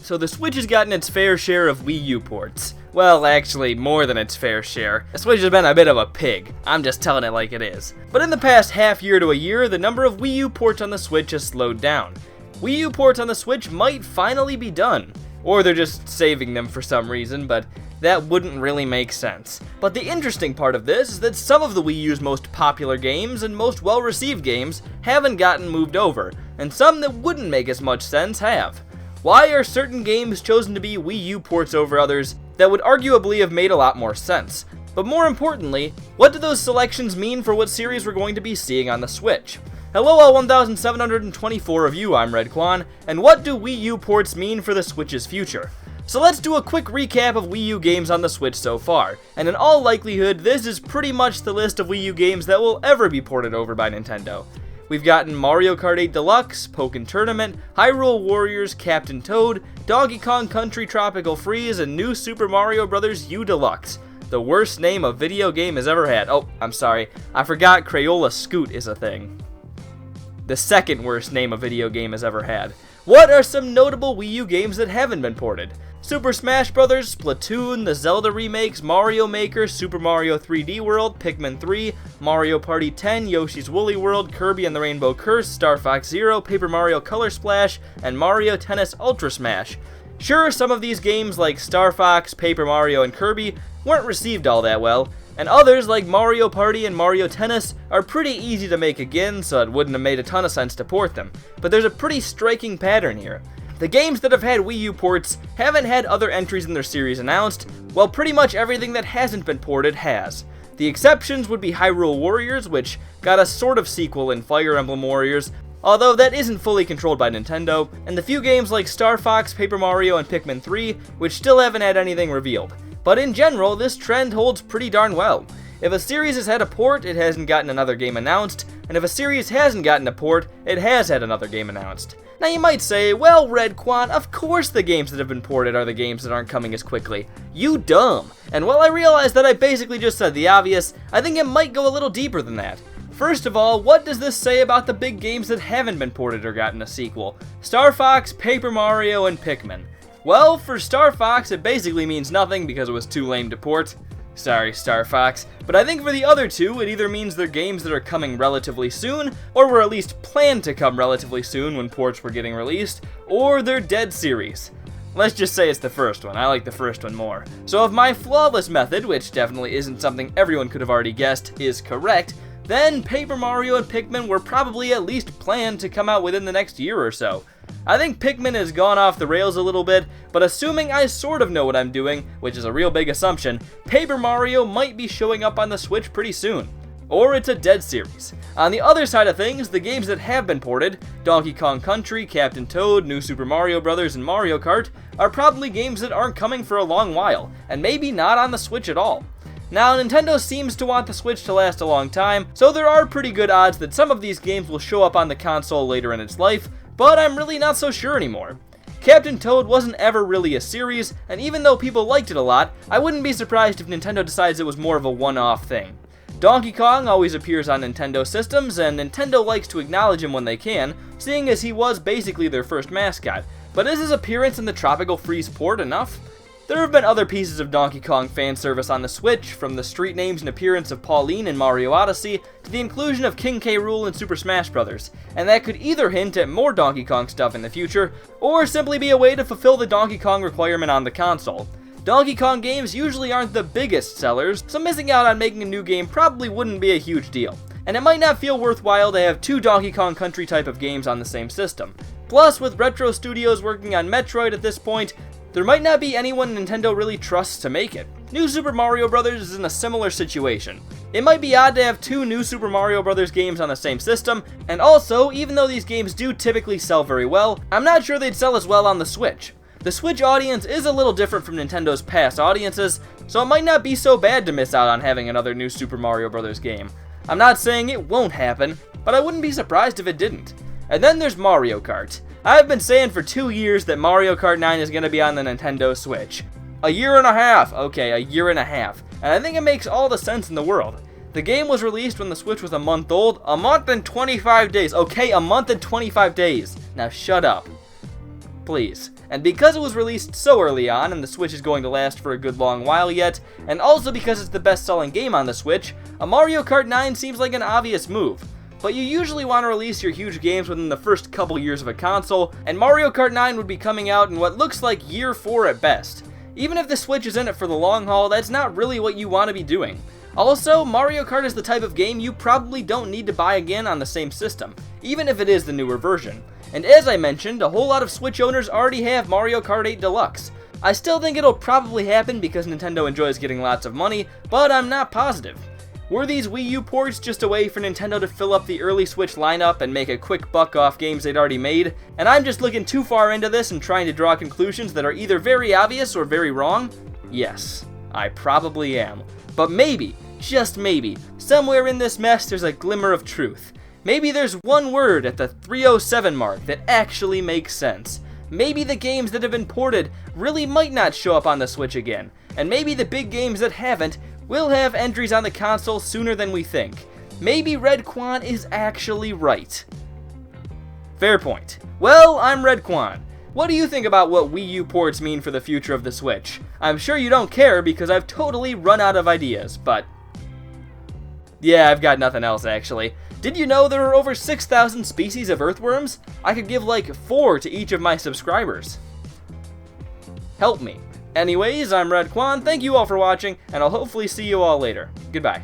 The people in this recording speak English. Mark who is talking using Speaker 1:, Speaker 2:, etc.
Speaker 1: So the Switch has gotten its fair share of Wii U ports. Well, actually, more than its fair share. The Switch has been a bit of a pig. I'm just telling it like it is. But in the past half year to a year, the number of Wii U ports on the Switch has slowed down. Wii U ports on the Switch might finally be done. Or they're just saving them for some reason, but that wouldn't really make sense. But the interesting part of this is that some of the Wii U's most popular games and most well-received games haven't gotten moved over, and some that wouldn't make as much sense have. Why are certain games chosen to be Wii U ports over others that would arguably have made a lot more sense? But more importantly, what do those selections mean for what series we're going to be seeing on the Switch? Hello all 1,724 of you, I'm Redkwan, and what do Wii U ports mean for the Switch's future? So let's do a quick recap of Wii U games on the Switch so far, and in all likelihood, this is pretty much the list of Wii U games that will ever be ported over by Nintendo. We've gotten Mario Kart 8 Deluxe, Pokken Tournament, Hyrule Warriors, Captain Toad, Donkey Kong Country Tropical Freeze, and New Super Mario Bros. U Deluxe. The worst name a video game has ever had. Oh, I'm sorry, I forgot Crayola Scoot is a thing. The second worst name a video game has ever had. What are some notable Wii U games that haven't been ported? Super Smash Bros., Splatoon, the Zelda remakes, Mario Maker, Super Mario 3D World, Pikmin 3, Mario Party 10, Yoshi's Woolly World, Kirby and the Rainbow Curse, Star Fox Zero, Paper Mario Color Splash, and Mario Tennis Ultra Smash. Sure, some of these games like Star Fox, Paper Mario, and Kirby weren't received all that well, and others like Mario Party and Mario Tennis are pretty easy to make again, so it wouldn't have made a ton of sense to port them. But there's a pretty striking pattern here. The games that have had Wii U ports haven't had other entries in their series announced, while pretty much everything that hasn't been ported has. The exceptions would be Hyrule Warriors, which got a sort of sequel in Fire Emblem Warriors, although that isn't fully controlled by Nintendo, and the few games like Star Fox, Paper Mario, and Pikmin 3, which still haven't had anything revealed. But in general, this trend holds pretty darn well. If a series has had a port, it hasn't gotten another game announced, and if a series hasn't gotten a port, it has had another game announced. Now you might say, well Redkwan, of course the games that have been ported are the games that aren't coming as quickly. You dumb! And while I realize that I basically just said the obvious, I think it might go a little deeper than that. First of all, what does this say about the big games that haven't been ported or gotten a sequel? Star Fox, Paper Mario, and Pikmin. Well, for Star Fox, it basically means nothing because it was too lame to port. Sorry, Star Fox. But I think for the other two, it either means they're games that are coming relatively soon, or were at least planned to come relatively soon when ports were getting released, or they're dead series. Let's just say it's the first one. I like the first one more. So if my flawless method, which definitely isn't something everyone could have already guessed, is correct, then Paper Mario and Pikmin were probably at least planned to come out within the next year or so. I think Pikmin has gone off the rails a little bit, but assuming I sort of know what I'm doing, which is a real big assumption, Paper Mario might be showing up on the Switch pretty soon. Or it's a dead series. On the other side of things, the games that have been ported, Donkey Kong Country, Captain Toad, New Super Mario Bros., and Mario Kart, are probably games that aren't coming for a long while, and maybe not on the Switch at all. Now, Nintendo seems to want the Switch to last a long time, so there are pretty good odds that some of these games will show up on the console later in its life, but I'm really not so sure anymore. Captain Toad wasn't ever really a series, and even though people liked it a lot, I wouldn't be surprised if Nintendo decides it was more of a one-off thing. Donkey Kong always appears on Nintendo systems, and Nintendo likes to acknowledge him when they can, seeing as he was basically their first mascot. But is his appearance in the Tropical Freeze port enough? There have been other pieces of Donkey Kong fan service on the Switch, from the street names and appearance of Pauline in Mario Odyssey, to the inclusion of King K. Rool in Super Smash Bros., and that could either hint at more Donkey Kong stuff in the future, or simply be a way to fulfill the Donkey Kong requirement on the console. Donkey Kong games usually aren't the biggest sellers, so missing out on making a new game probably wouldn't be a huge deal. And it might not feel worthwhile to have two Donkey Kong Country type of games on the same system. Plus, with Retro Studios working on Metroid at this point, there might not be anyone Nintendo really trusts to make it. New Super Mario Bros. Is in a similar situation. It might be odd to have two New Super Mario Bros. Games on the same system, and also, even though these games do typically sell very well, I'm not sure they'd sell as well on the Switch. The Switch audience is a little different from Nintendo's past audiences, so it might not be so bad to miss out on having another New Super Mario Bros. Game. I'm not saying it won't happen, but I wouldn't be surprised if it didn't. And then there's Mario Kart. I've been saying for 2 years that Mario Kart 9 is going to be on the Nintendo Switch. A year and a half, okay, a year and a half. And I think it makes all the sense in the world. The game was released when the Switch was a month old. A month and 25 days. Okay, a month and 25 days. Now shut up. Please. And because it was released so early on, and the Switch is going to last for a good long while yet, and also because it's the best-selling game on the Switch, a Mario Kart 9 seems like an obvious move. But you usually want to release your huge games within the first couple years of a console, and Mario Kart 9 would be coming out in what looks like year 4 at best. Even if the Switch is in it for the long haul, that's not really what you want to be doing. Also, Mario Kart is the type of game you probably don't need to buy again on the same system, even if it is the newer version. And as I mentioned, a whole lot of Switch owners already have Mario Kart 8 Deluxe. I still think it'll probably happen because Nintendo enjoys getting lots of money, but I'm not positive. Were these Wii U ports just a way for Nintendo to fill up the early Switch lineup and make a quick buck off games they'd already made? And I'm just looking too far into this and trying to draw conclusions that are either very obvious or very wrong? Yes, I probably am. But maybe, just maybe, somewhere in this mess there's a glimmer of truth. Maybe there's one word at the 307 mark that actually makes sense. Maybe the games that have been ported really might not show up on the Switch again. And maybe the big games that haven't will have entries on the console sooner than we think. Maybe Redkwan is actually right. Fair point. Well, I'm Redkwan. What do you think about what Wii U ports mean for the future of the Switch? I'm sure you don't care because I've totally run out of ideas, but yeah, I've got nothing else actually. Did you know there are over 6,000 species of earthworms? I could give like 4 to each of my subscribers. Help me. Anyways, I'm Redkwan, thank you all for watching, and I'll hopefully see you all later. Goodbye.